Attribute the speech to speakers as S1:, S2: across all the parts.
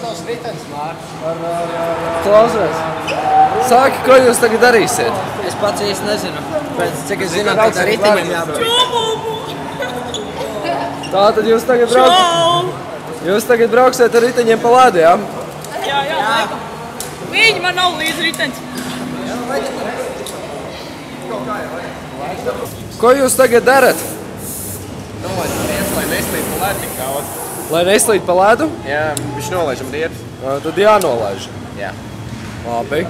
S1: tos ritenis, Mārķis.
S2: Klausies. Sāki, ko jūs tagad darīsiet?
S1: Es pats īsti nezinu. Pēc cik es zinu, ka tā riteņiem jābūt.
S2: Tātad jūs tagad brauksiet ar riteņiem pa ledu, jā?
S3: Jā. Viņi man nav līdz ritenis.
S2: Ko jūs tagad darat?
S4: Lai neslīd pa ledu tik daudz.
S2: Lai neslīd pa ledu?
S4: Jā, viņš nolaižam riepas.
S2: Tad jānolaiž.
S4: Jā.
S2: Labi.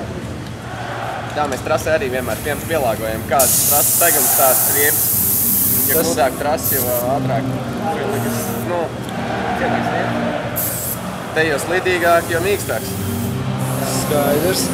S4: Tā mēs trasē arī vienmēr pielāgojam. Kāds trases segums, tāds riepas. Jo kludāk trasi, jo ātrāk. Cienāks riepas. Te jo slidīgāk, jo mīkstāks.
S2: Skaidrs.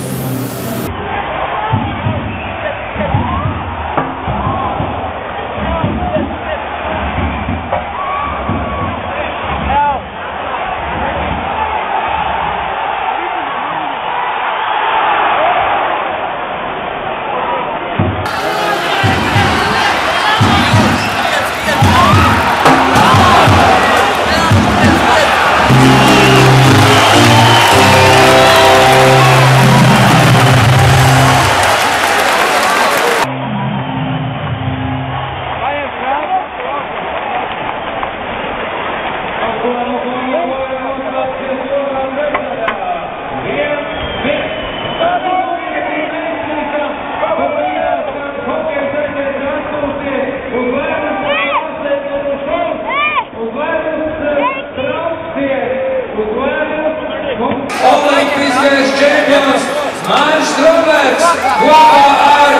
S5: Olimpiskais čempions Māris Strumbergs kopā ar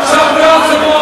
S5: savu braucamo